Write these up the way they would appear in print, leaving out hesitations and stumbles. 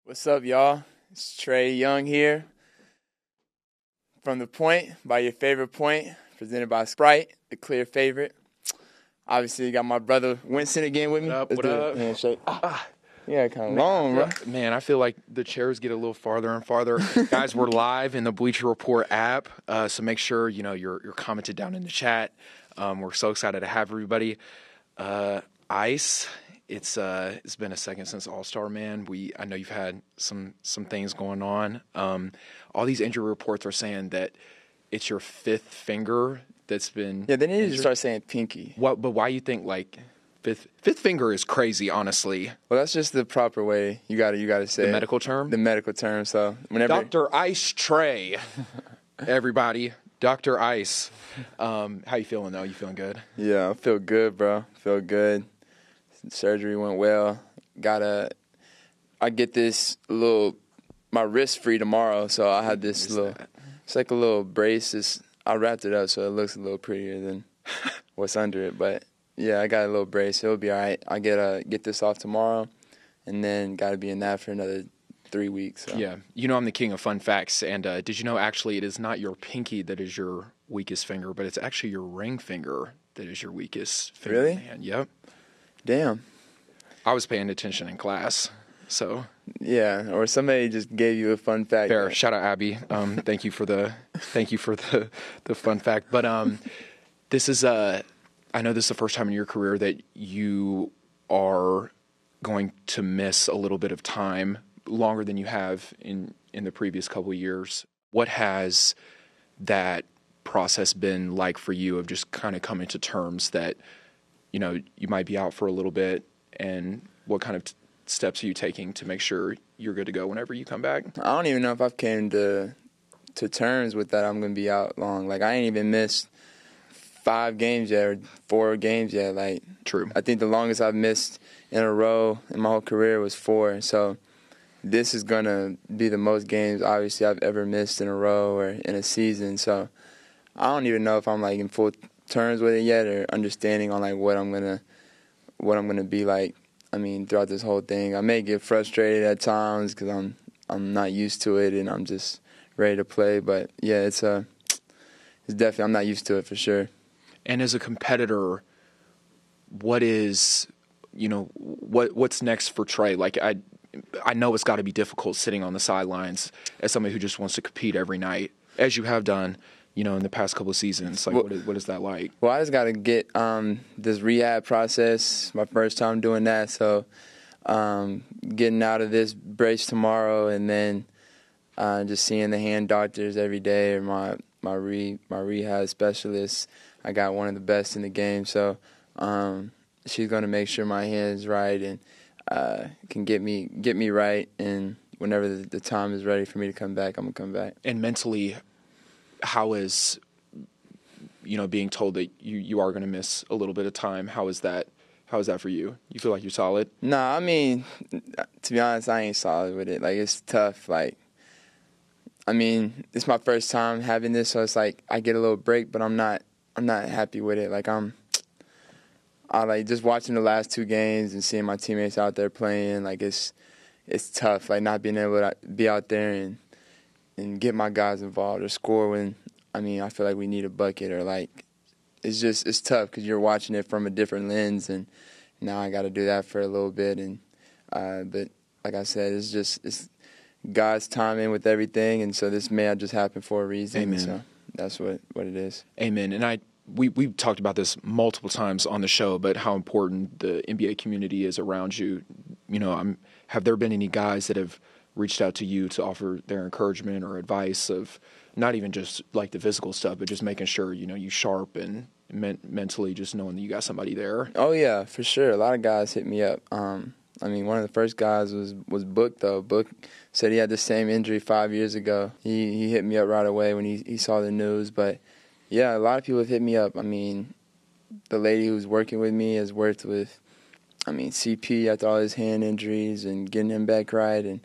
What's up, y'all? It's Trae Young here. From The Point, by your favorite point, presented by Sprite, the clear favorite. Obviously, you got my brother Winston again with me. What up? Handshake. Yeah, kind of long, bro. Man, I feel like the chairs get a little farther and farther. Guys, we're live in the Bleacher Report app, so make sure you're commented down in the chat. We're so excited to have everybody. Ice, it's been a second since All-Star, man. I know you've had some things going on. All these injury reports are saying that it's your fifth finger that's been. Yeah, they need to start saying pinky. What? But why you think like fifth finger is crazy? Honestly, well, that's just the proper way. You got to say the medical term. The medical term. So whenever Dr. Ice Trae, everybody, Dr. Ice. How you feeling though? You feeling good? Yeah, I feel good, bro. Feel good. Surgery went well. I get this my wrist free tomorrow, so I had this it's like a little brace. I wrapped it up so it looks a little prettier than what's under it. But yeah, I got a little brace. It'll be all right. I get this off tomorrow, and then got to be in that for another 3 weeks. So. Yeah, I'm the king of fun facts. And did you know actually it is not your pinky that is your weakest finger, but it's actually your ring finger that is your weakest finger. Really? Man. Yep. Damn. I was paying attention in class, so. Yeah, or somebody just gave you a fun fact. Fair. Shout out Abby. Thank you for the fun fact. But this is I know this is the first time in your career that you are going to miss a little bit of time, longer than you have in the previous couple of years. What has that process been like for you of just kind of coming to terms that you might be out for a little bit, and what kind of steps are you taking to make sure you're good to go whenever you come back? I don't even know if I've came to terms with that I'm going to be out long. Like, I ain't even missed 5 games yet or 4 games yet. Like, true. I think the longest I've missed in a row in my whole career was 4. So this is going to be the most games, obviously, I've ever missed in a row or in a season. So I don't even know if I'm, like, in full terms with it yet or understanding on, like, what I'm gonna be like. I mean, throughout this whole thing, I may get frustrated at times because I'm not used to it and I'm just ready to play. But yeah, it's definitely, I'm not used to it for sure. And as a competitor, what's next for Trae? Like I know it's got to be difficult sitting on the sidelines as somebody who just wants to compete every night, as you have done, in the past couple of seasons. Like, what is that like? Well, I just got to get this rehab process. My first time doing that, so getting out of this brace tomorrow, and then just seeing the hand doctors every day, or my rehab specialist. I got one of the best in the game, so she's going to make sure my hand's right and can get me right. And whenever the time is ready for me to come back, I'm gonna come back. And mentally, how is being told that you are going to miss a little bit of time? How is that for you? You feel like you're solid? Nah, I mean, to be honest, I ain't solid with it. Like, it's tough. Like, I mean, it's my first time having this, so it's like I get a little break, but I'm not happy with it. Like, I like just watching the last 2 games and seeing my teammates out there playing. Like, it's tough. Like, not being able to be out there and get my guys involved or score when, I mean, I feel like we need a bucket, or like, it's tough because you're watching it from a different lens, and now I got to do that for a little bit. And but like I said, it's God's timing with everything, and so this may have just happened for a reason. Amen. So that's what it is. Amen. And we've talked about this multiple times on the show, but how important the NBA community is around you. Have there been any guys that have reached out to you to offer their encouragement or advice of not even just like the physical stuff, but just making sure, you sharp and mentally just knowing that you got somebody there? Oh yeah, for sure. A lot of guys hit me up. I mean, one of the first guys was Book, though. Book said he had the same injury 5 years ago. He hit me up right away when he saw the news. But yeah, a lot of people have hit me up. I mean, the lady who's working with me has worked with, CP after all his hand injuries and getting him back right. And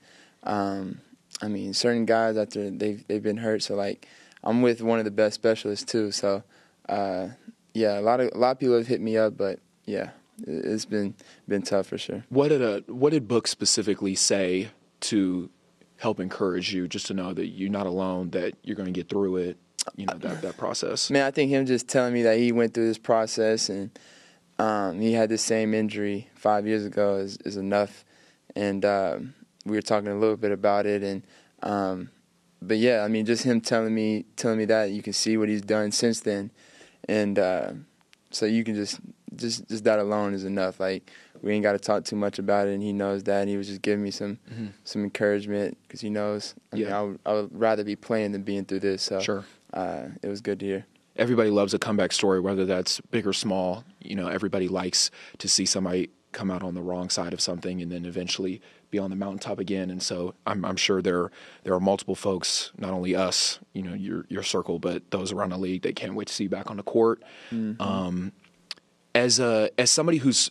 certain guys after they've been hurt. So like, I'm with one of the best specialists too. So yeah, a lot of people have hit me up, but yeah, it's been tough for sure. What did Book specifically say to help encourage you, just to know that you're not alone, that you're going to get through it, that process? Man, I think him just telling me that he went through this process and he had the same injury 5 years ago is enough. And we were talking a little bit about it. And but yeah, I mean, just him telling me that, you can see what he's done since then. And so you can just that alone is enough. Like, we ain't got to talk too much about it, and he knows that. And he was just giving me some encouragement because he knows. I mean, I would rather be playing than being through this. So sure. It was good to hear. Everybody loves a comeback story, whether that's big or small. Everybody likes to see somebody come out on the wrong side of something and then eventually be on the mountaintop again. And so I'm sure there are multiple folks, not only us, your circle, but those around the league that can't wait to see you back on the court. Mm-hmm. As somebody who's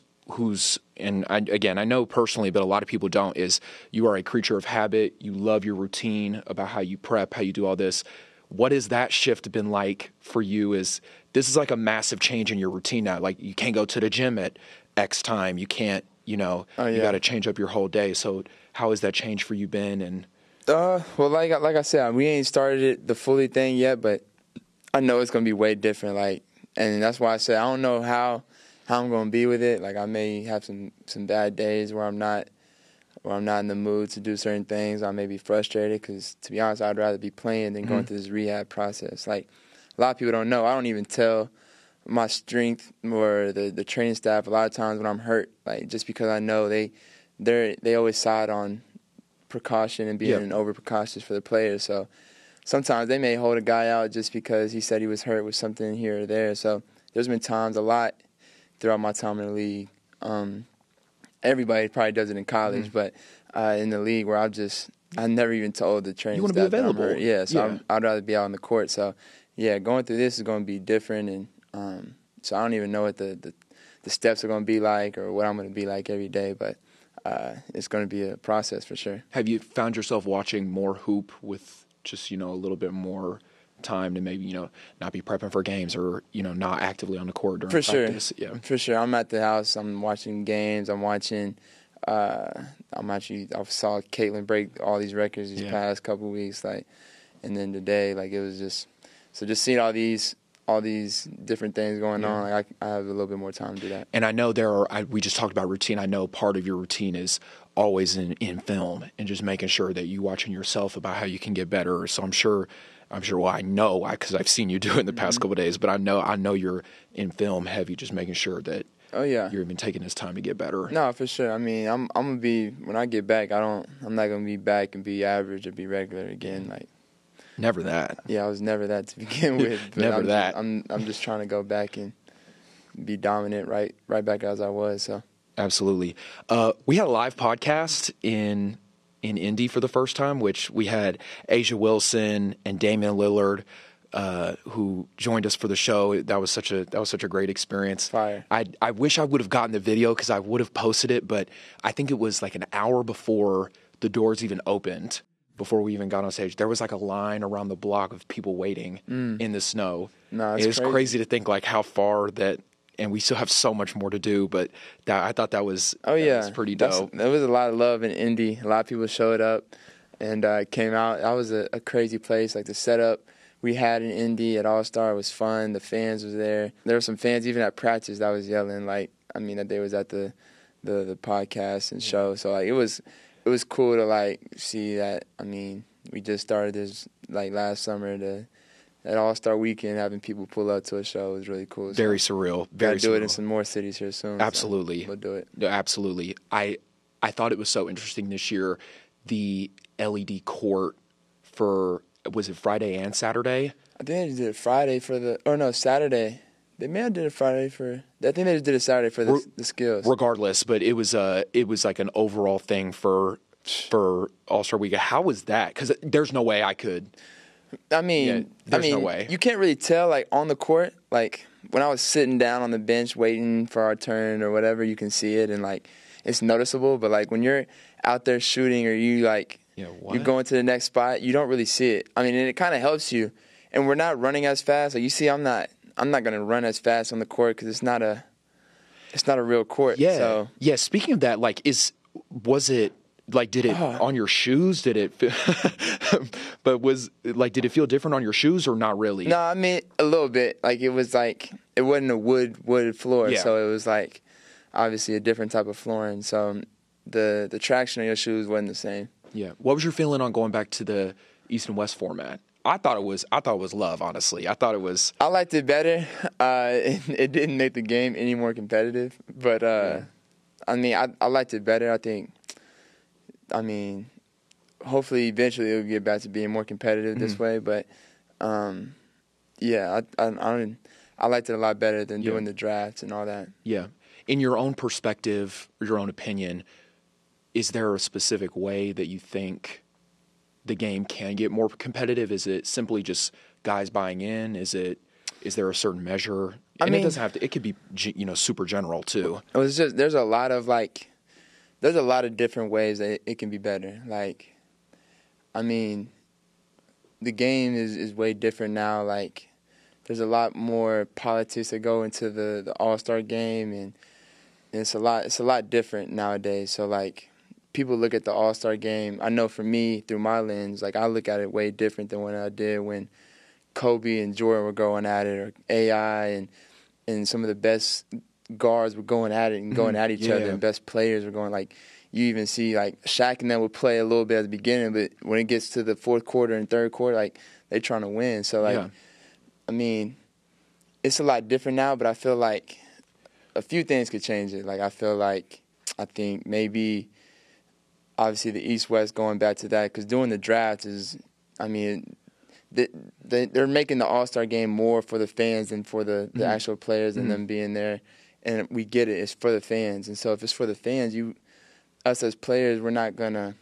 and I know personally, but a lot of people don't, is you are a creature of habit. You love your routine about how you prep, how you do all this. What has that shift been like for you? This is like a massive change in your routine now. Like, you can't go to the gym at X time. You can't, you got to change up your whole day. So how has that change for you been? And well, like I said, we ain't started it the fully thing yet, but I know it's gonna be way different. Like, and that's why I said I don't know how I'm gonna be with it. Like, I may have some bad days where I'm not in the mood to do certain things. I may be frustrated because, to be honest, I'd rather be playing than going through this rehab process. Like, a lot of people don't know. I don't even tell my strength or the training staff a lot of times when I'm hurt, like, just because I know they always side on precaution and being over precautious for the players. So sometimes they may hold a guy out just because he said he was hurt with something here or there. So there's been times a lot throughout my time in the league. Everybody probably does it in college, but in the league where I never even told the training staff. You want to be available. Yeah, so I'd rather be out on the court. So yeah, going through this is going to be different, and so I don't even know what the steps are going to be like or what I'm going to be like every day, but it's going to be a process for sure. Have you found yourself watching more hoop with just, a little bit more time to maybe, not be prepping for games or, not actively on the court during practice? Yeah. For sure. I'm at the house. I'm watching games. I saw Caitlin break all these records these past couple of weeks, and then today, it was just seeing all these different things going on. Like, I have a little bit more time to do that. And I know we just talked about routine. I know part of your routine is always in film and just making sure that you watching yourself about how you can get better. So I'm sure. Well, I know because I've seen you do it in the past couple of days. But I know you're in film heavy, just making sure that you're even taking this time to get better. No, for sure. I mean, I'm gonna be, when I get back. I'm not gonna be back and be average or be regular again. Never that. Yeah, I was never that to begin with. But Never that. I'm just trying to go back and be dominant, right back as I was. So absolutely. We had a live podcast in Indy for the first time, which we had Asia Wilson and Damian Lillard, who joined us for the show. That was such a great experience. Fire. I wish I would have gotten the video because I would have posted it, but I think it was like an hour before the doors even opened. Before we even got on stage, there was a line around the block of people waiting in the snow. No, it was crazy to think how far that, and we still have so much more to do. But I thought that was was pretty dope. There was a lot of love in Indy. A lot of people showed up and came out. That was a crazy place. The setup we had in Indy at All-Star was fun. The fans was there. There were some fans even at practice that was yelling that they was at the podcast and show. So it was cool to see that. I mean, we just started this last summer. At All-Star Weekend, having people pull up to a show was really cool. Very surreal. Very surreal. Do it in some more cities here soon. Absolutely. So we'll do it. No, absolutely. I thought it was so interesting this year, the LED court for, was it Friday and Saturday? I think they did it Friday Saturday. They may have did it Friday I think they just did it Saturday for the skills. Regardless, but it was like an overall thing for All-Star Weekend. How was that? Because there's no way I could. No way. You can't really tell on the court. When I was sitting down on the bench waiting for our turn or whatever, you can see it and it's noticeable. But when you're out there shooting or you're going to the next spot, you don't really see it. I mean, and it kind of helps you. And we're not running as fast. You see, I'm not going to run as fast on the court because it's not a real court. Yeah. So. Yeah. Speaking of that, Like, did it on your shoes? Did it? But did it feel different on your shoes or not really? No, I mean a little bit. Like it was like it wasn't a wood floor, Yeah. so it was like obviously a different type of flooring. So the traction on your shoes wasn't the same. Yeah. What was your feeling on going back to the East and West format? I thought it was love, honestly. I thought it was. I liked it better. It didn't make the game any more competitive, but I mean, I liked it better. I mean, hopefully eventually it'll get back to being more competitive this way. But yeah, I liked it a lot better than doing the drafts and all that. Yeah. In your own perspective, or your own opinion, is there a specific way that you think the game can get more competitive? Is it simply just guys buying in? Is there a certain measure? And it doesn't have to. It could be super general too. It's just there's a lot of different ways that it can be better. Like, I mean, the game is way different now. Like, there's a lot more politics that go into the All-Star game, and it's a lot different nowadays. So like, people look at the All-Star game. I know for me, through my lens, like I look at it way different than what I did when Kobe and Jordan were going at it, or AI and some of the best guards were going at it and going at each other, and best players were going. Like, you even see like Shaq and them would play a little bit at the beginning, but when it gets to the fourth quarter and third quarter, like they're trying to win. So like, I mean, it's a lot different now, but I feel like a few things could change it. Like I think maybe obviously the East-West going back to that, because doing the draft is, I mean, they're making the All-Star game more for the fans than for the actual players and them being there. And we get it. It's for the fans. And so if it's for the fans, us as players, we're not going to,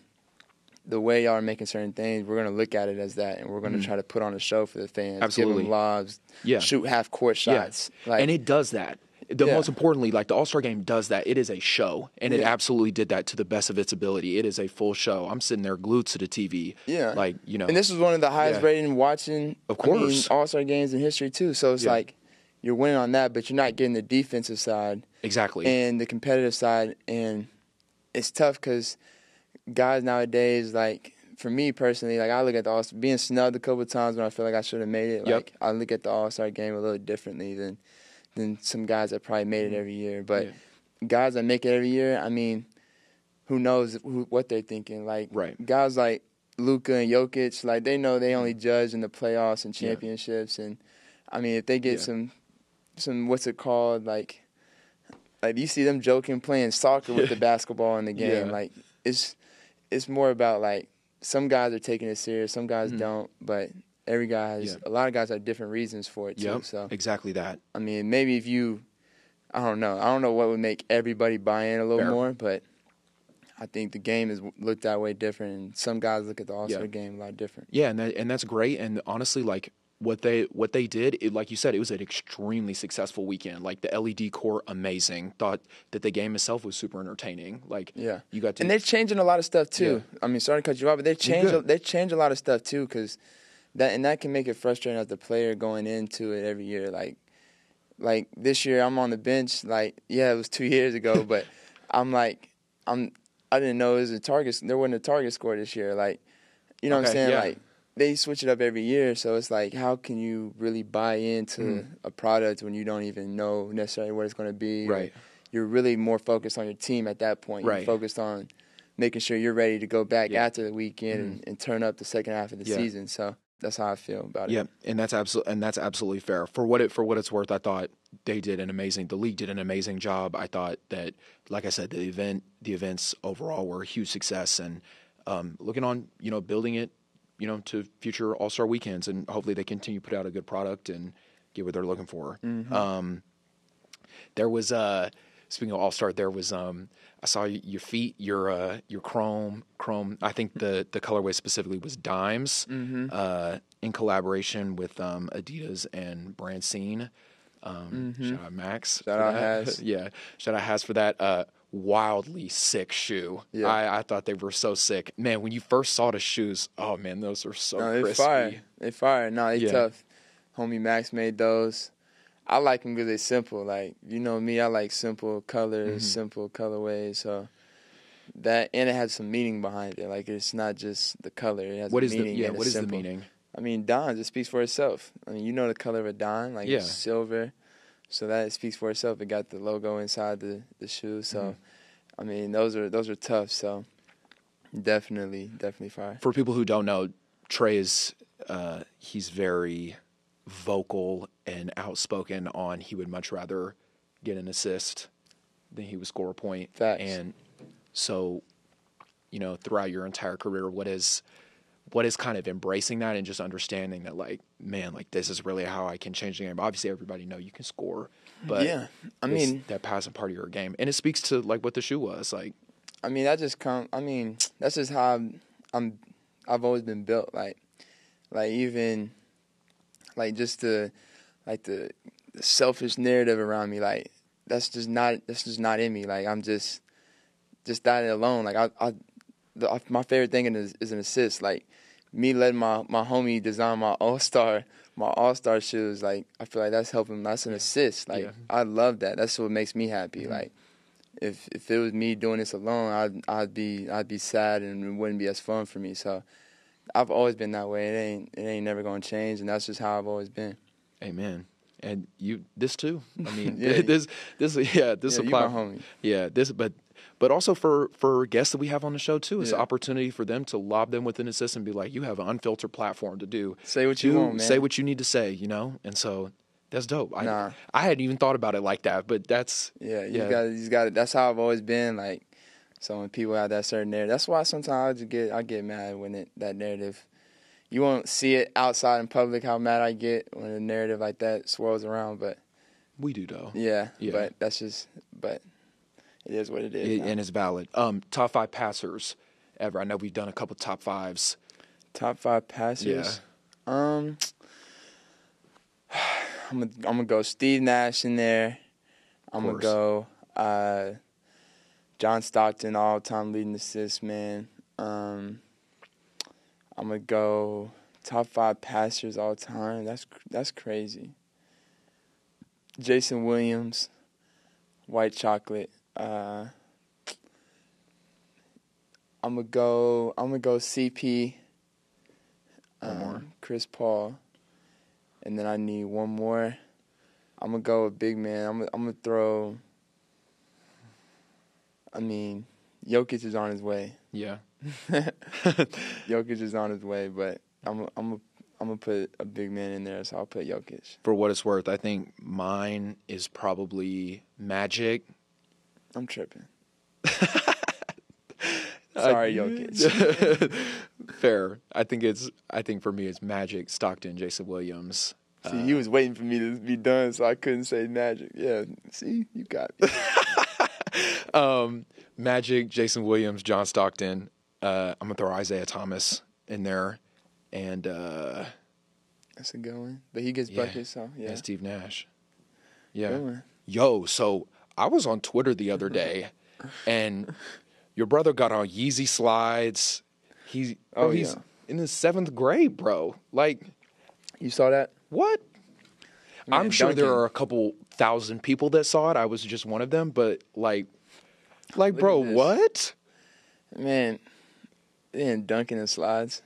the way y'all are making certain things, we're going to look at it as that, and we're going to try to put on a show for the fans. Absolutely. Give them lobs, shoot half-court shots. Yeah. Like, and it does that. Most importantly, like the All-Star game does that. It is a show, and it absolutely did that to the best of its ability. It is a full show. I'm sitting there glued to the TV. Yeah. Like, And this was one of the highest rated watching All-Star games in history, too. So it's like you're winning on that, but you're not getting the defensive side. Exactly. And the competitive side. And it's tough because guys nowadays, like, for me personally, like I look at the All-Star, being snubbed a couple of times when I feel like I should have made it. Like I look at the All-Star game a little differently than some guys that probably made it every year. But guys that make it every year, I mean, who knows what they're thinking. Like, guys like Luka and Jokic, like, they know they only judge in the playoffs and championships. And, I mean, if they get some what's it called, like you see them joking, playing soccer with the basketball in the game. Like, it's more about, like, some guys are taking it serious, some guys don't, but every guy has a lot of guys have different reasons for it too. So exactly that. I mean, maybe if I don't know what would make everybody buy in a little more, but I think the game is looked that way different, and some guys look at the All-Star game a lot different. Yeah, and that's great. And honestly, like what they did, like you said, it was an extremely successful weekend. Like the LED court, amazing. Thought that the game itself was super entertaining. Like you got to, and they're changing a lot of stuff too. I mean, sorry to cut you off, but they change a lot of stuff too, because that can make it frustrating as the player going into it every year. Like this year, I'm on the bench. Like, it was 2 years ago, but I didn't know it was there wasn't a target score this year. Like, you know what I'm saying? Yeah. Like, they switch it up every year, so it's like, how can you really buy into a product when you don't even know necessarily what it's going to be? Right. You're really more focused on your team at that point. You're focused on making sure you're ready to go back after the weekend and turn up the second half of the season. So that's how I feel about it. Yeah, and that's absolutely fair. For what it's worth, I thought the league did an amazing job. I thought that, like I said, the events overall were a huge success, and looking on, building it, to future All-Star weekends, and hopefully they continue to put out a good product and get what they're looking for. There was speaking of All-Star, there was I saw your feet, your chrome. I think the colorway specifically was Dimes, in collaboration with Adidas and Brandscene. Shout out Max. Shout out Has. Shout out Has for that. Wildly sick shoe. I thought they were so sick. Man, when you first saw the shoes, oh man, those are so crispy. They fire. No, they tough. Homie Max made those. I like them because they're simple. Like, you know me, I like simple colors, simple colorways. So That, and it has some meaning behind it. Like, it's not just the color. It has What a is meaning. the what is the meaning? I mean, dimes, it speaks for itself. I mean, you know the color of a dime, like Yeah. it's silver. So that speaks for itself. It got the logo inside the shoe. So, I mean, those are tough. So, definitely fire. For people who don't know, Trae is he's very vocal and outspoken on he would much rather get an assist than he would score a point. Facts. And so, you know, throughout your entire career, what is kind of embracing that and just understanding that, like, man, like, this is really how I can change the game. Obviously, everybody know you can score, but yeah, I mean, that passing part of your game, and it speaks to like what the shoe was like. I mean, that's just how I've always been built. Like even like just the selfish narrative around me. Like that's just not in me. Like I'm just that alone. Like my favorite thing is an assist. Like me letting my homie design my All-Star shoes. Like I feel like that's helping. That's an assist. Like I love that. That's what makes me happy. Mm-hmm. Like if it was me doing this alone, I'd be sad and it wouldn't be as fun for me. So I've always been that way. It ain't never gonna change, and that's just how I've always been. Amen. And this too. I mean, yeah, this you my homie. Yeah, but also for guests that we have on the show too, it's an opportunity for them to lob them with an assist and be like, you have an unfiltered platform to do. Say what you want, man. Say what you need to say, you know? And so that's dope. I hadn't even thought about it like that, but that's you got it. That's how I've always been. Like, so when people have that certain narrative, that's why sometimes I get mad when that narrative. You won't see it outside in public how mad I get when a narrative like that swirls around, but we do though. Yeah. But it is what it is. And it's valid. Top 5 passers ever. I know we've done a couple top 5s. Top 5 passers. Yeah. I'm gonna go Steve Nash in there. I'm gonna go John Stockton, all-time leading assist man. I'm gonna go top 5 passers all time. That's crazy. Jason Williams, White Chocolate. I'm gonna go CP. One more. Chris Paul. And then I need one more. I'm gonna go with big man. I'm gonna throw. I mean, Jokic is on his way. Yeah. Jokic is on his way, but I'm gonna put a big man in there, so I'll put Jokic. For what it's worth, I think mine is probably Magic. I'm tripping. Sorry, Jokic. Fair. I think for me it's Magic, Stockton, Jayson Williams. See, he was waiting for me to be done, so I couldn't say Magic. Yeah, see, you got me. Magic, Jayson Williams, John Stockton. I'm gonna throw Isaiah Thomas in there, and that's a good one. But he gets buckets, so yeah. And Steve Nash. Yeah. Good one. Yo, so I was on Twitter the other day, and your brother got on Yeezy slides. He's in his 7th grade, bro. Like, you saw that? What? Man, I'm sure dunking. there are a couple thousand people that saw it. I was just one of them, but like, bro, what? Man, they didn't dunk in the slides.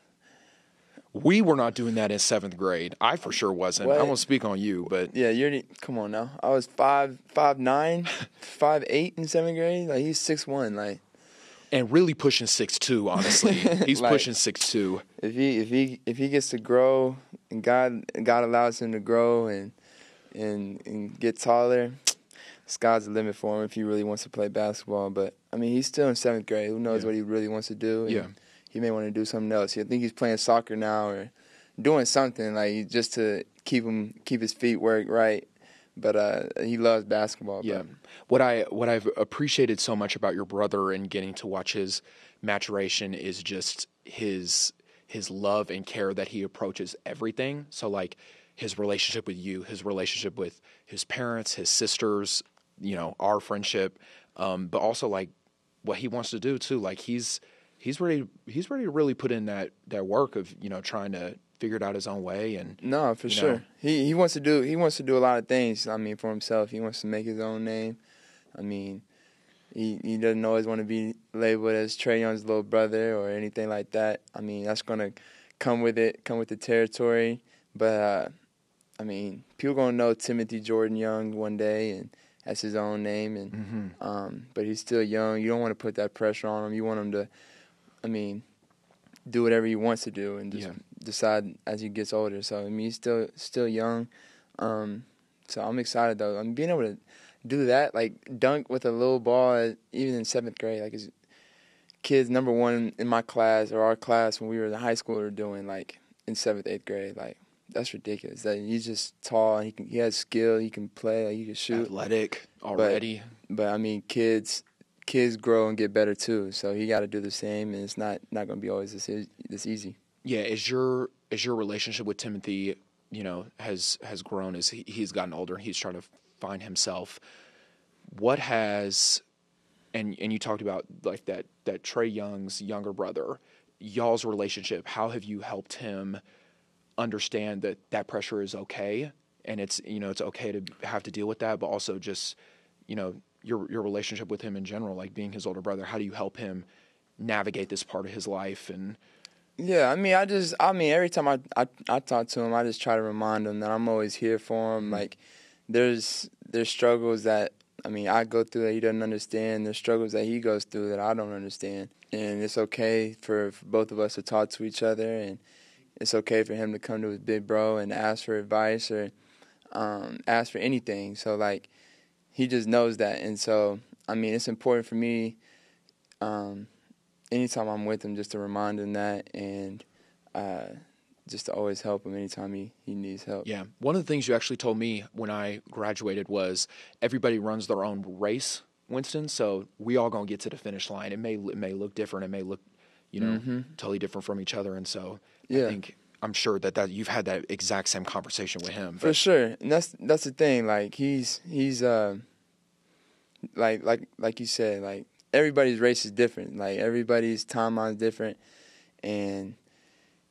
We were not doing that in 7th grade. I for sure wasn't. What? I won't speak on you, but yeah, come on now. I was 5'9", 5'8" in 7th grade. Like he's 6'1", like. And really pushing 6'2", honestly. He's like, pushing 6'2". If he gets to grow and God allows him to grow and get taller, sky's the limit for him if he really wants to play basketball. But I mean, he's still in 7th grade. Who knows what he really wants to do? Yeah. He may want to do something else. I think he's playing soccer now or doing something like just to keep his feet work right. But he loves basketball. Yeah. What I've appreciated so much about your brother and getting to watch his maturation is just his love and care that he approaches everything. So like his relationship with you, his relationship with his parents, his sisters, you know, our friendship, but also like what he wants to do too. Like he's ready to really put in that work of, you know, trying to figure it out his own way. And no, for sure. Know. He wants to do a lot of things. I mean, for himself, he wants to make his own name. I mean, He doesn't always want to be labeled as Trae Young's little brother or anything like that. I mean, that's gonna come with the territory. But I mean, people gonna know Timothy Jordan Young one day, and that's his own name. And but he's still young. You don't want to put that pressure on him. You want him to, I mean, do whatever he wants to do and just decide as he gets older. So I mean, he's still young. So I'm excited though. I'm being able to do that, like dunk with a little ball, even in 7th grade. Like, kids number one in my class or our class when we were in high school were doing like in 7th, 8th grade. Like, that's ridiculous. That he's just tall and he has skill. He can play. Like, he can shoot. Athletic already. But I mean, kids grow and get better too. So he got to do the same, and it's not going to be always this easy. Yeah. Is your relationship with Timothy, has grown as he's gotten older and he's trying to find himself? What has, and you talked about like that Trae Young's younger brother, y'all's relationship, how have you helped him understand that pressure is okay, and it's okay to have to deal with that, but also just your relationship with him in general, like being his older brother, how do you help him navigate this part of his life? And yeah, I mean, every time I talk to him, I just try to remind him that I'm always here for him. Like, there's struggles that, I mean, I go through that he doesn't understand. There's struggles that he goes through that I don't understand. And it's okay for both of us to talk to each other, and it's okay for him to come to his big bro and ask for advice or ask for anything. So, like, he just knows that. And so, I mean, it's important for me anytime I'm with him just to remind him that, and just to always help him anytime he needs help. Yeah. One of the things you actually told me when I graduated was everybody runs their own race, Winston, so we all going to get to the finish line. It may look different. It may look, totally different from each other. And so I'm sure that you've had that exact same conversation with him. For sure. And that's the thing. Like, he's like you said, like, everybody's race is different. Like, everybody's timeline is different, and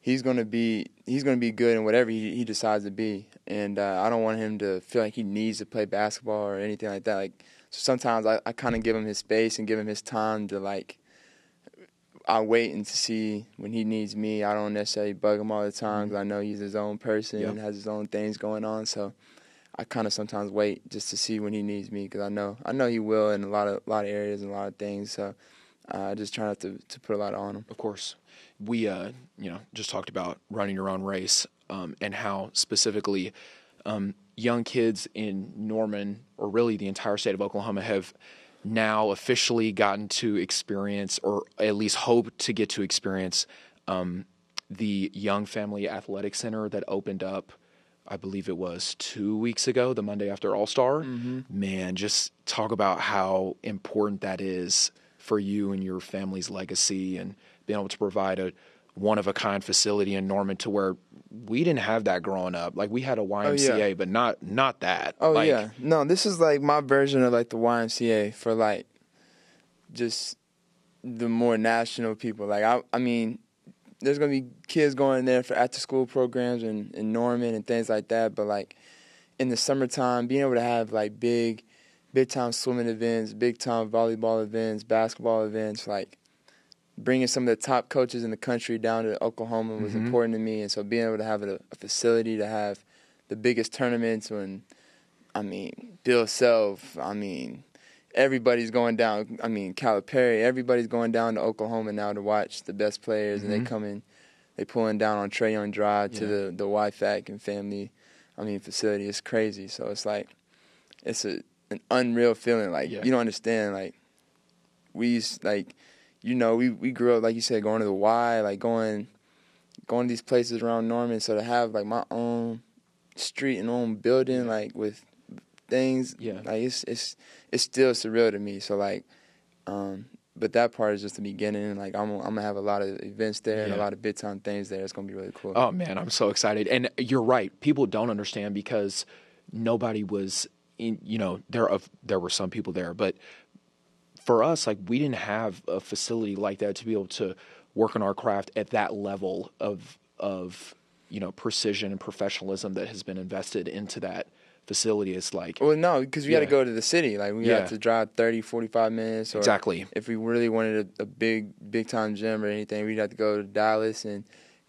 he's gonna be good in whatever he decides to be. And I don't want him to feel like he needs to play basketball or anything like that. Like, so sometimes I kind of give him his space and give him his time to, like, I wait and to see when he needs me. I don't necessarily bug him all the time because I know he's his own person and has his own things going on. So I kind of sometimes wait just to see when he needs me, because I know he will in a lot of areas and a lot of things. So I just try not to put a lot on him. Of course, we just talked about running your own race and how specifically young kids in Norman, or really the entire state of Oklahoma, have now officially gotten to experience, or at least hope to get to experience, the Young Family Athletic Center that opened up, I believe it was 2 weeks ago, the Monday after All-Star. Man, just talk about how important that is for you and your family's legacy, and being able to provide a one-of-a-kind facility in Norman, to where we didn't have that growing up. Like, we had a YMCA, but not that. Oh, yeah. No, this is like my version of, like, the YMCA for, like, just the more national people. Like, I mean, there's going to be kids going there for after-school programs in Norman and things like that. But, like, in the summertime, being able to have, like, big-time swimming events, big-time volleyball events, basketball events, like, bringing some of the top coaches in the country down to Oklahoma was important to me. And so being able to have a facility to have the biggest tournaments when, I mean, Bill Self, I mean, everybody's going down. I mean, Calipari, everybody's going down to Oklahoma now to watch the best players, and they come in, they pulling down on Trae Young Drive to the YFAC and family, facility. It's crazy. So it's like, it's an unreal feeling. Like, you don't understand. Like, we grew up, like you said, going to the Y, like going to these places around Norman. So to have, like, my own street and own building, like, with things, like, it's still surreal to me. So, like, but that part is just the beginning. Like, I'm gonna have a lot of events there and a lot of big time things there. It's gonna be really cool. Oh man, I'm so excited. And you're right. People don't understand because nobody was in. There were some people there, but for us, like, we didn't have a facility like that to be able to work on our craft at that level of precision and professionalism that has been invested into that facility. It's like, well, no, because we had to go to the city. Like, we had to drive 30, 45 minutes. Or exactly. If we really wanted a big time gym or anything, we'd have to go to Dallas, and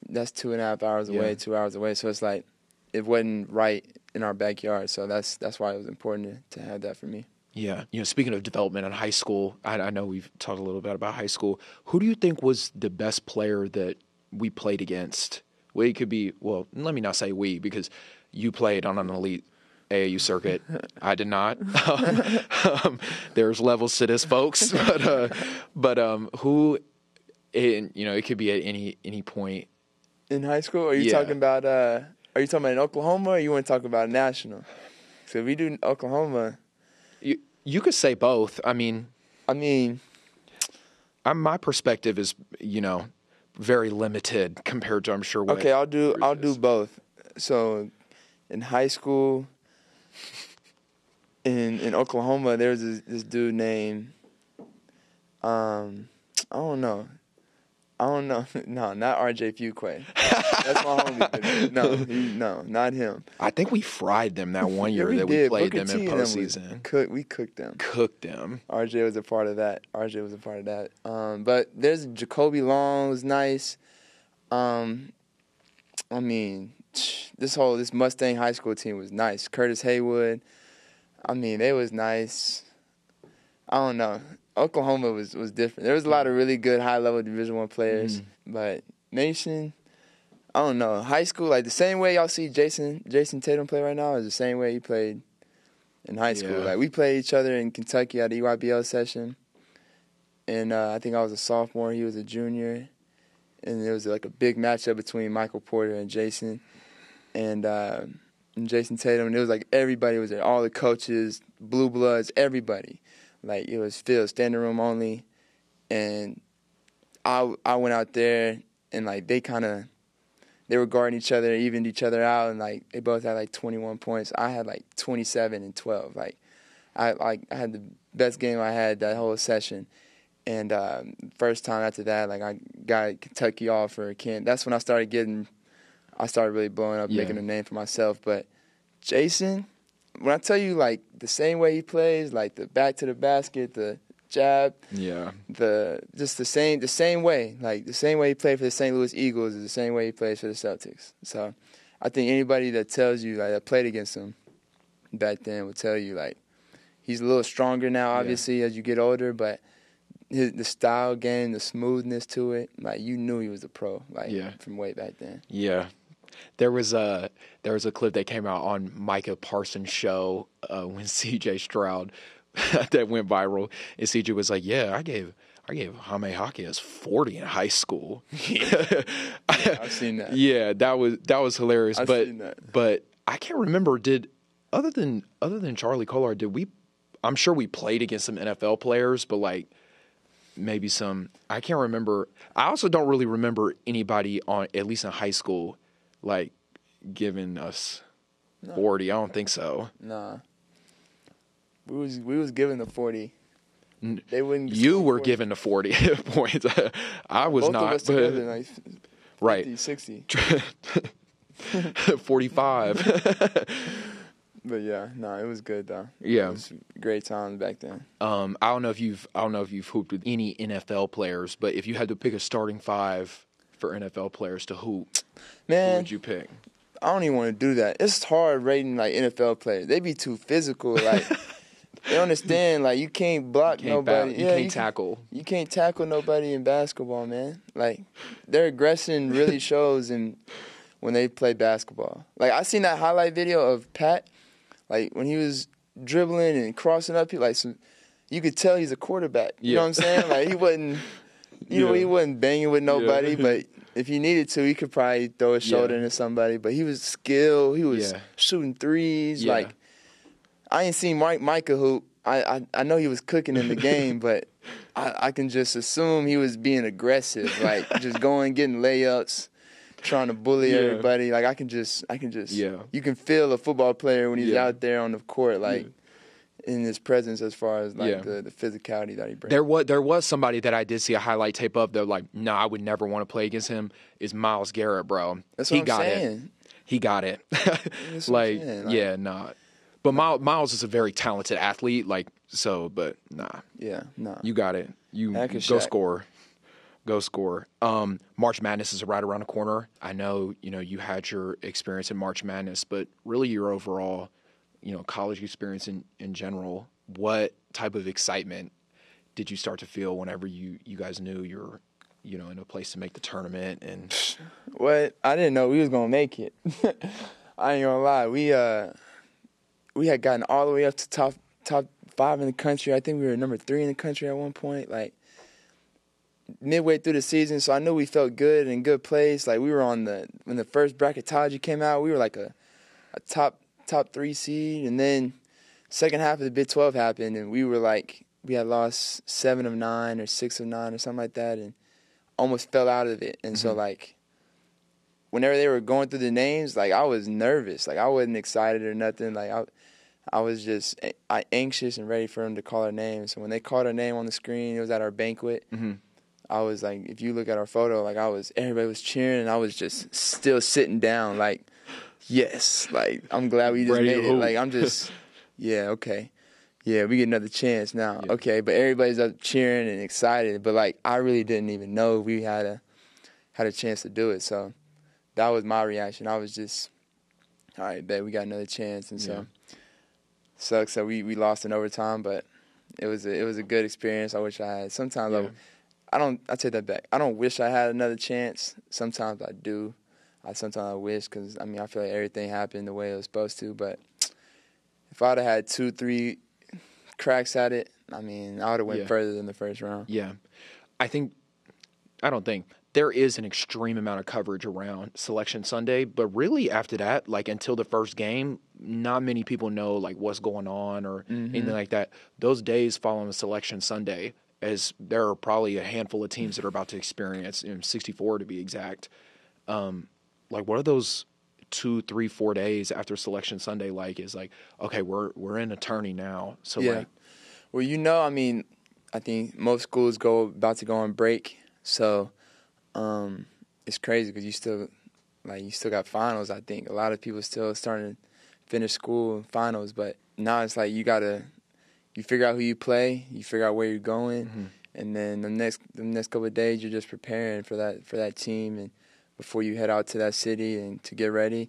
that's 2.5 hours away, 2 hours away. So it's like it wasn't right in our backyard. So that's why it was important to have that for me. Yeah. Speaking of development in high school, I know we've talked a little bit about high school. Who do you think was the best player that we played against? Well, it could be, well, let me not say we, because you played on an elite AAU circuit. I did not. There's levels to this, folks. But who, it could be at any point. In high school? Are you talking about in Oklahoma, or you want to talk about national? So if we do Oklahoma, you could say both. I mean, my perspective is, very limited compared to, I'm sure. Okay, I'll do both. So, in high school, in Oklahoma, there was this dude named, I don't know. No, not RJ Fuquay. That's my homie. No, not him. I think we fried them that one year that we played them in postseason. We cooked them. RJ was a part of that. But there's Jacoby Long was nice. This Mustang high school team was nice. Curtis Haywood. They was nice. I don't know. Oklahoma was different. There was a lot of really good high-level Division I players, but Nation, I don't know. High school, like the same way y'all see Jayson Tatum play right now is the same way he played in high school. Yeah. Like, we played each other in Kentucky at the EYBL session, and I think I was a sophomore, he was a junior, and there was like a big matchup between Michael Porter and Jayson, and Jayson Tatum, and it was like everybody was there, all the coaches, Blue Bloods, everybody. Like, it was filled, standing room only, and I went out there, and like they were guarding each other, evened each other out, and like they both had like 21 points. I had like 27 and 12. Like I had the best game I had that whole session, and first time after that, like I got Kentucky offer. That's when I started really blowing up, making a name for myself. But Jayson, when I tell you, like, the same way he plays, like the back to the basket, the jab, the same way. Like, the same way he played for the St. Louis Eagles is the same way he plays for the Celtics. So I think anybody that tells you, like, that played against him back then would tell you, like, he's a little stronger now, obviously, as you get older, but the style game, the smoothness to it, like, you knew he was a pro, like, from way back then. Yeah. There was a clip that came out on Micah Parsons' show when C.J. Stroud that went viral, and C.J. was like, "Yeah, I gave Jaime Jaquez 40 in high school." I've seen that. Yeah, that was hilarious. I've seen that. But I can't remember. Other than Charlie Kolar, I'm sure we played against some NFL players, but like maybe some. I can't remember. I also don't really remember anybody at least in high school, like giving us 40. I don't think so. Nah. We was given the 40. They wouldn't. You were given the 40 points. I was Both not. of us together, like 50, right. 60. 45. But yeah, no, it was good though. Yeah, it was great times back then. I don't know if you've hooped with any NFL players, but if you had to pick a starting five for NFL players to hoop, man, who would you pick? I don't even want to do that. It's hard rating like NFL players. They be too physical. Like they understand. Like you can't block nobody. You can't tackle. You can't tackle nobody in basketball, man. Like their aggression really shows when they play basketball. Like I seen that highlight video of Pat. Like when he was dribbling and crossing up, you could tell he's a quarterback. You know what I'm saying? Like he wasn't, he wasn't banging with nobody, but if he needed to, he could probably throw his shoulder into somebody. But he was skilled. He was shooting threes. Yeah. Like I ain't seen Micah hoop. I know he was cooking in the game, but I can just assume he was being aggressive, like just getting layups. Trying to bully everybody. Like I can just you can feel a football player when he's out there on the court, like in his presence as far as like the physicality that he brings. There was somebody that I did see a highlight tape of that like, no, I would never want to play against him, is Myles Garrett, bro. That's what I'm saying. He got it. Like, But Miles is a very talented athlete, but nah. Yeah, nah. You got it. You go Shaq. score. Go score. March Madness is right around the corner. I know, you had your experience in March Madness, but really your overall, college experience in general, what type of excitement did you start to feel whenever you guys knew you're, in a place to make the tournament? And What? I didn't know we was going to make it. I ain't going to lie. We had gotten all the way up to top 5 in the country. I think we were number 3 in the country at one point. Like, midway through the season, so I knew we felt good and in good place. Like, we were when the first bracketology came out, we were like a top 3 seed, and then second half of the Big 12 happened, and we had lost 7 of 9 or 6 of 9 or something like that, and almost fell out of it. And so, like, whenever they were going through the names, like, I was nervous. Like, I wasn't excited or nothing. Like, I was just anxious and ready for them to call our names. So when they called our name on the screen, it was at our banquet. Mm-hmm. I was like, if you look at our photo, like, everybody was cheering, and I was just still sitting down, like, yes, like, I'm glad we just Ready made it. Like, I'm just, yeah, okay. Yeah, we get another chance now. Yeah. Okay, but everybody's up cheering and excited. But, like, I really didn't even know we had a chance to do it. So that was my reaction. I was just, all right, bet we got another chance. And so sucks that we lost in overtime, but it was a good experience. I wish I had. Sometimes I take that back. I don't wish I had another chance. Sometimes I do. Sometimes I wish, because, I mean, I feel like everything happened the way it was supposed to. But if I would have had 2-3 cracks at it, I mean, I would have went further than the first round. Yeah. I don't think there is an extreme amount of coverage around Selection Sunday, but really after that, like, until the first game, not many people know, like, what's going on or anything like that. Those days following Selection Sunday, as there are probably a handful of teams that are about to experience, 64 to be exact. Like, what are those 2, 3, 4 days after Selection Sunday like? Is like, okay, we're in a tourney now. So like, well, I mean, I think most schools about to go on break, so it's crazy because you still got finals. I think a lot of people still starting to finish school and finals, but now it's like you figure out who you play, you figure out where you're going, and then the next couple of days you're just preparing for that team and before you head out to that city and to get ready.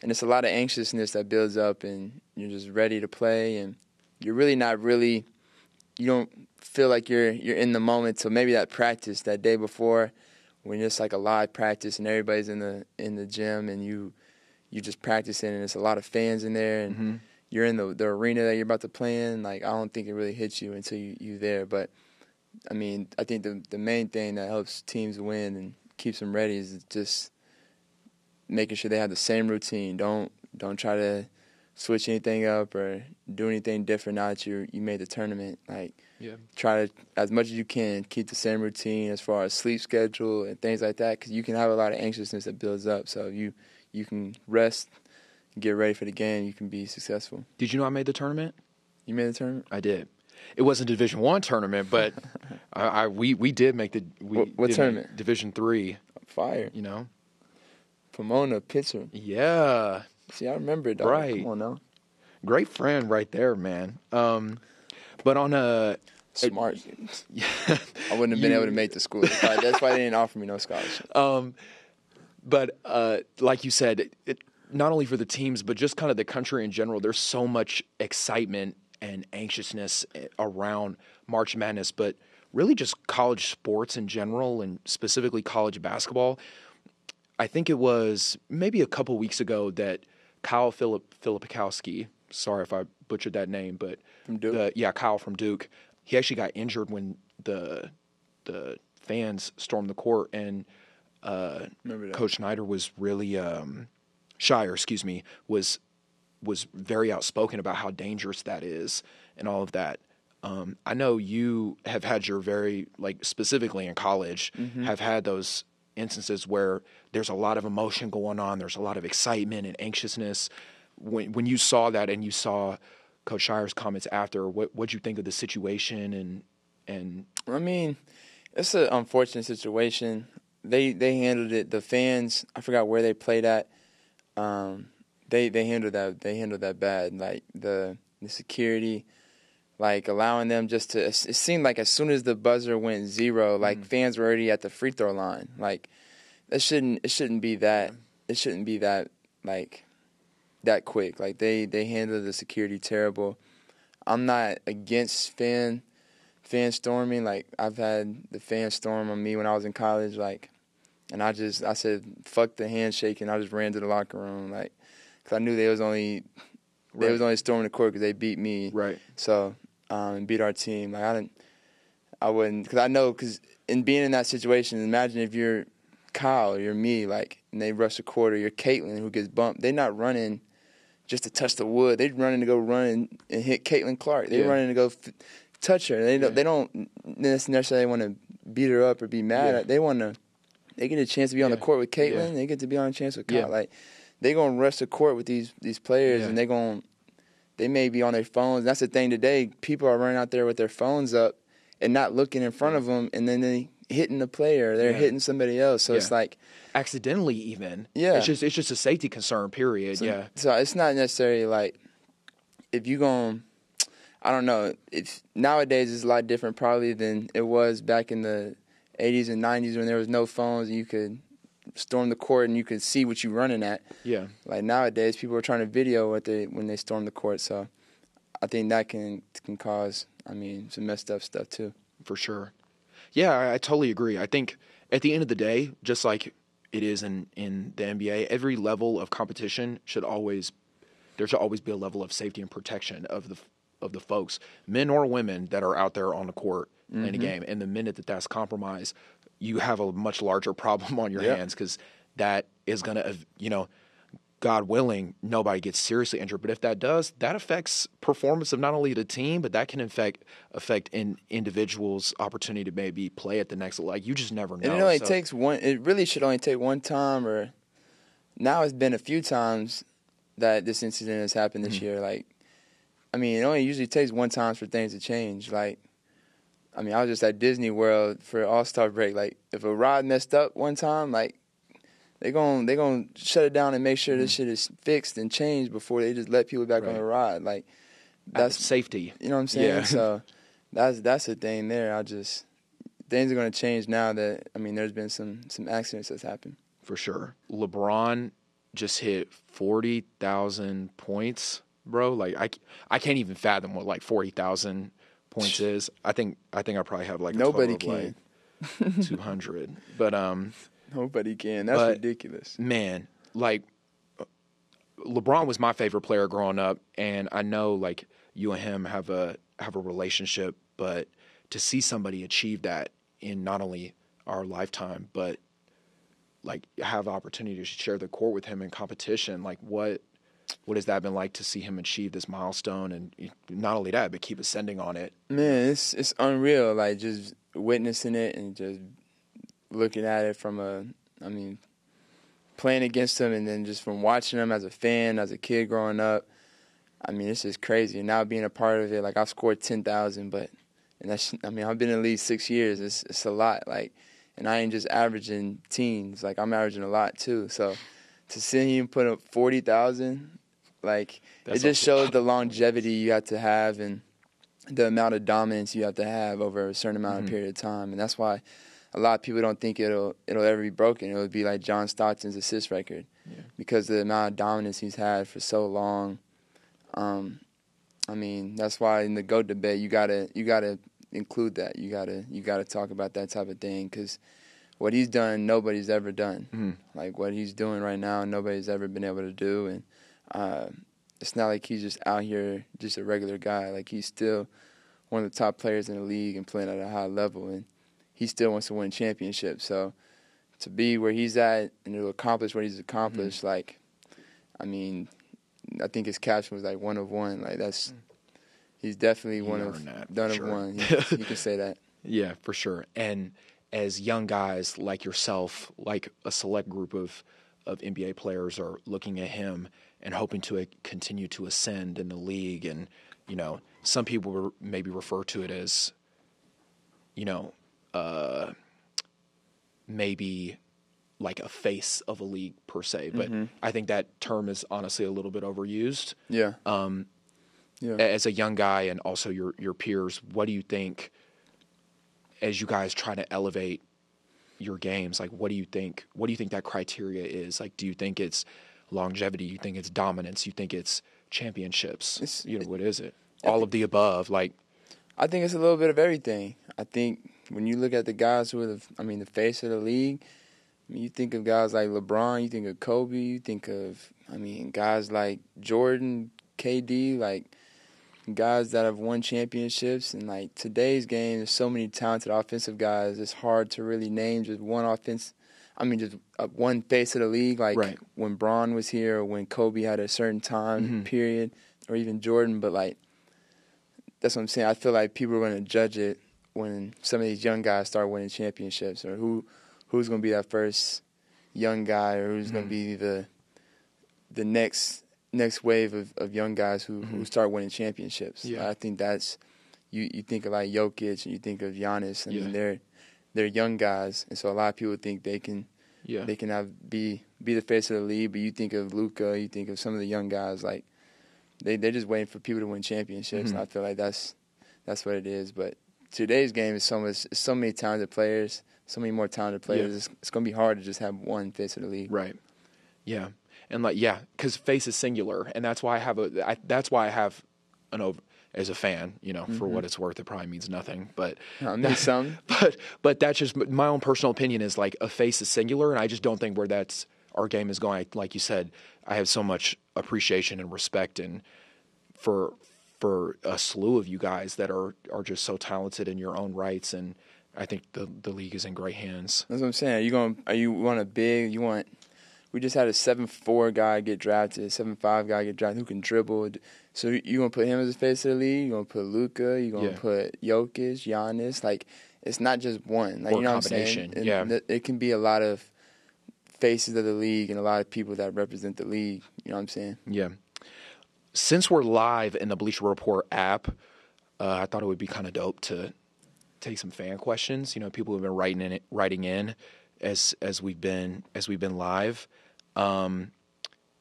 And it's a lot of anxiousness that builds up, and you're just ready to play, and you're really you don't feel like you're in the moment till maybe that practice that day before, when it's like a live practice and everybody's in the gym and you just practicing, and it's a lot of fans in there, and you're in the arena that you're about to play in. Like, I don't think it really hits you until you're there. But I mean, I think the main thing that helps teams win and keeps them ready is just making sure they have the same routine. Don't try to switch anything up or do anything different now that you made the tournament. Like, try to, as much as you can, keep the same routine as far as sleep schedule and things like that, because you can have a lot of anxiousness that builds up. So you can rest, get ready for the game, you can be successful. Did you know I made the tournament? You made the tournament? I did. It wasn't a Division I tournament, but we did make the what tournament? Division III. Fire. Pomona, Pittsburgh. Yeah. See, I remember it, dog. Right. Come on now. Great friend right there, man. But on a smart. I wouldn't have been able to make the school. That's why they didn't offer me no scholarship. But like you said, not only for the teams, but just kind of the country in general, there's so much excitement and anxiousness around March Madness, but really just college sports in general, and specifically college basketball. I think it was maybe a couple weeks ago that Kyle Filipowski, sorry if I butchered that name, but from Duke? Kyle from Duke, he actually got injured when the fans stormed the court, and Coach Snyder was really Shire, was very outspoken about how dangerous that is and all of that. I know you have had your specifically in college, have had those instances where there's a lot of emotion going on, there's a lot of excitement and anxiousness. When you saw that and you saw Coach Shire's comments after, what'd you think of the situation? And I mean, it's an unfortunate situation. They handled it. The fans, I forgot where they played at, they handle that bad. Like the security, like allowing them just to. It seemed like as soon as the buzzer went 0, like fans were already at the free throw line. Like it shouldn't be that. It shouldn't be that like that quick. Like they handle the security terrible. I'm not against fan storming. Like I've had the fan storm on me when I was in college. Like, and I said fuck the handshake, and I just ran to the locker room. Like, cause I knew they was only storming the court because they beat me. Right. So and beat our team. Like I wouldn't, cause I know, cause in being in that situation, imagine if you're Kyle or you're me, like, and they rush the court, or you're Caitlin who gets bumped. They're not running just to touch the wood. They're running to go run and hit Caitlin Clark. They're running to go touch her. They don't necessarily want to beat her up or be mad. Yeah. They get a chance to be on the court with Caitlin. Yeah. They get to be on a chance with Kyle. Yeah. Like they're gonna rush the court with these players, and they may be on their phones. That's the thing today. People are running out there with their phones up and not looking in front of them, and then they hitting the player. They're hitting somebody else. So it's like accidentally even. Yeah. It's just a safety concern. Period. So it's not necessarily like if you going. I don't know. Nowadays it's a lot different probably than it was back in the 80s and 90s when there was no phones and you could storm the court and you could see what you're running at. Yeah. Like nowadays people are trying to video when they storm the court. So I think that can cause, some messed up stuff too. For sure. Yeah, I totally agree. I think at the end of the day, just like it is in the NBA, every level of competition there should always be a level of safety and protection of the folks, men or women, that are out there on the court in a game. And the minute that's compromised, you have a much larger problem on your hands, because that is going to, God willing, nobody gets seriously injured. But if that does, that affects performance of not only the team, but that can affect an individual's opportunity to maybe play at the next level. Like, you just never know. And it takes one. It really should only take one time, or now it's been a few times that this incident has happened this year. Like, it only usually takes one time for things to change. Like, I was just at Disney World for All-Star break. Like, if a rod messed up one time, like, they gonna shut it down and make sure this shit is fixed and changed before they just let people back on the ride. Like, that's safety. You know what I'm saying? Yeah. So that's the thing there. Things are gonna change now that there's been some accidents that's happened. For sure. LeBron just hit 40,000 points, bro. Like I can't even fathom what like 40,000 points is. I think I probably have like a nobody total of can like 200. But nobody can. That's ridiculous. Man, like LeBron was my favorite player growing up, and I know like you and him have a relationship, but to see somebody achieve that in not only our lifetime, but like have the opportunity to share the court with him in competition, like what has that been like to see him achieve this milestone, and not only that, but keep ascending on it? Man, it's unreal. Like just witnessing it and just looking at it from playing against him, and then just from watching him as a fan, as a kid growing up. It's just crazy. And now being a part of it, like I've scored 10,000, I've been in the league 6 years. It's a lot. Like, and I ain't just averaging teens. Like I'm averaging a lot too. So to see him put up 40,000, like it just shows the longevity you have to have and the amount of dominance you have to have over a certain amount of period of time. And that's why a lot of people don't think it'll ever be broken. It would be like John Stockton's assist record, because of the amount of dominance he's had for so long. That's why in the GOAT debate you gotta include that. You gotta talk about that type of thing, because what he's done, nobody's ever done. Like what he's doing right now, nobody's ever been able to do. And it's not like he's just out here just a regular guy. Like he's still one of the top players in the league and playing at a high level, and he still wants to win championships. So to be where he's at and to accomplish what he's accomplished, I think his caption was like one of one. Like he's definitely one of one. You can say that. Yeah, for sure. And as young guys like yourself, like a select group of NBA players are looking at him and hoping to continue to ascend in the league, and some people maybe refer to it as maybe like a face of a league per se, but Mm-hmm. I think that term is honestly a little bit overused. Yeah. As a young guy and also your peers, what do you think as you guys try to elevate your games? Like, what do you think that criteria is? Like, do you think it's longevity? You think it's dominance? You think it's championships? What is it? All of the above. Like, I think it's a little bit of everything. I think when you look at the guys who are the face of the league, you think of guys like LeBron, you think of Kobe, you think of, guys like Jordan, KD, like guys that have won championships. And like today's game, there's so many talented offensive guys. It's hard to really name just one one face of the league. Like right. when Bron was here, or when Kobe had a certain time period, or even Jordan. But like that's what I'm saying. I feel like people are going to judge it when some of these young guys start winning championships, or who's going to be that first young guy, or who's going to be the next wave of young guys who start winning championships. Yeah. I think that's you think of like Jokic and you think of Giannis. I mean, they're young guys, and so a lot of people think they can be the face of the league. But you think of Luka, you think of some of the young guys, like they're just waiting for people to win championships. And I feel like that's what it is. But today's game is so many talented players, so many more talented players. Yeah. It's going to be hard to just have one face of the league. Right. Yeah. And because face is singular, and that's why I have as a fan, for what it's worth, it probably means nothing, but means something. But that's just my own personal opinion. Is like a face is singular, and I just don't think where our game is going. Like you said, I have so much appreciation and respect and for a slew of you guys that are just so talented in your own rights, and I think the league is in great hands. That's what I'm saying. We just had a 7'4" guy get drafted, a 7'5" guy get drafted who can dribble. So you gonna put him as the face of the league? You gonna put Luka? You gonna put Jokic, Giannis? Like it's not just one. Like, or you know combination. What I'm saying? It can be a lot of faces of the league and a lot of people that represent the league. You know what I'm saying? Yeah. Since we're live in the Bleacher Report app, I thought it would be kind of dope to take some fan questions. People have been writing in as we've been live.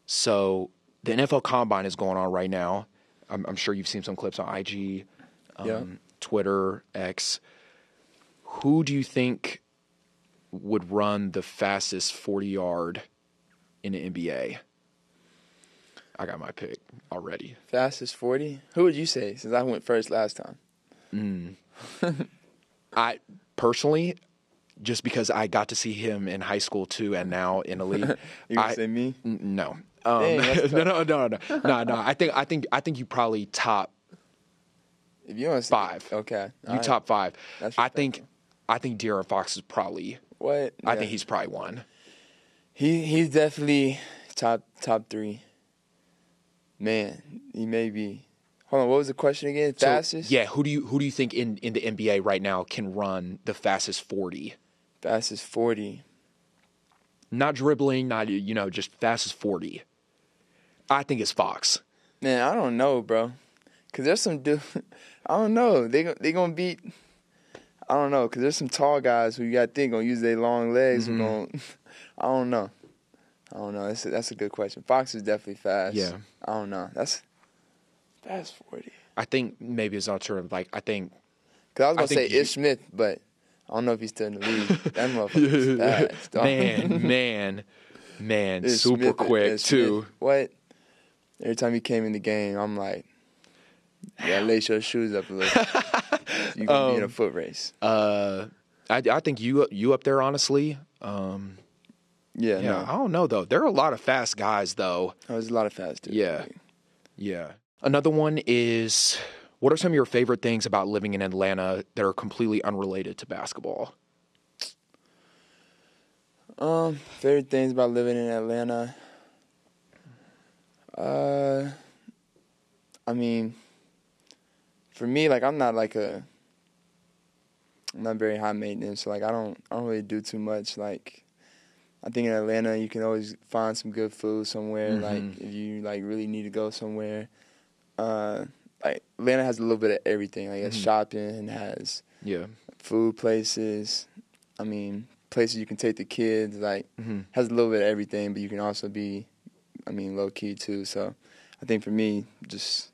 So the NFL Combine is going on right now. I'm sure you've seen some clips on IG, Twitter, X. Who do you think would run the fastest 40-yard in the NBA? I got my pick already. Fastest 40? Who would you say, since I went first last time? I personally, just because I got to see him in high school too, and now in the league. You would say me? No. Dang, No. I think you probably top. If you want to 5. Okay. You top 5. That's I think De'Aaron Fox is probably. What? I think he's probably 1. He's definitely top 3. Man, he may be. Hold on, what was the question again? Fastest? So, who do you think in the NBA right now can run the fastest 40? Fastest 40. Not dribbling, not just fastest 40. I think it's Fox. Man, I don't know, bro. Cause there's some dude. I don't know. They gonna beat. I don't know. Cause there's some tall guys who you got to think gonna use their long legs. Who gonna. I don't know. That's a good question. Fox is definitely fast. Yeah. I don't know. That's fast 40. I think maybe it's alternative. Like I think. Cause I was gonna say Ish Smith, but I don't know if he's still in the league. That motherfucker's fast. Dog. Man, Ish super Smith, quick Ish too. Smith. What? Every time he came in the game, I'm like, lace your shoes up a little. You gonna be in a foot race. I think you up there honestly. Yeah, no. I don't know though. There are a lot of fast guys though. Oh, there's a lot of fast dudes. Yeah. Another one is, what are some of your favorite things about living in Atlanta that are completely unrelated to basketball? Favorite things about living in Atlanta. For me, like I'm not very high maintenance. So like I don't really do too much. Like I think in Atlanta you can always find some good food somewhere. Like if you like really need to go somewhere. Like Atlanta has a little bit of everything. Like it has shopping, it has food places. places you can take the kids. Like, has a little bit of everything, but you can also be, low key too. So I think for me, just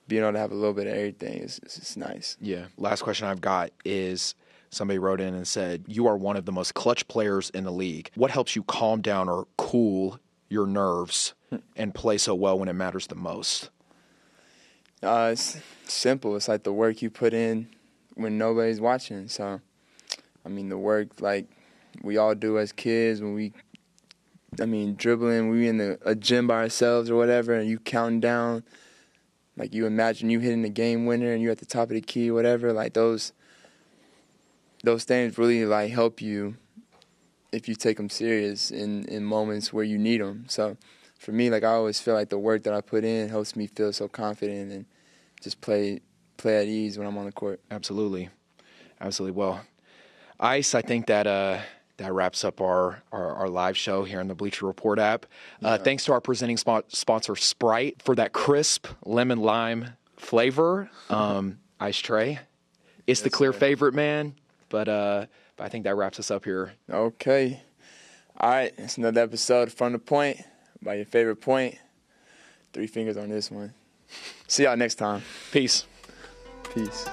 being able to have a little bit of everything is nice. Yeah. Last question I've got is somebody wrote in and said, you are one of the most clutch players in the league. What helps you calm down or cool your nerves and play so well when it matters the most? It's simple. It's like the work you put in when nobody's watching. So, the work like we all do as kids when we, dribbling, we in a gym by ourselves or whatever, and you counting down. Like, you imagine you hitting the game winner and you're at the top of the key, whatever. Like, those things really, like, help you if you take them serious in moments where you need them. So, for me, like, I always feel like the work that I put in helps me feel so confident and just play at ease when I'm on the court. Absolutely. Well, Ice, I think that wraps up our live show here in the Bleacher Report app. Thanks to our presenting sponsor, Sprite, for that crisp lemon lime flavor. Ice Trae, it's the clear favorite, man. But I think that wraps us up here. Okay. All right. It's another episode From the Point by your favorite point. 3 fingers on this one. See y'all next time. Peace. Peace.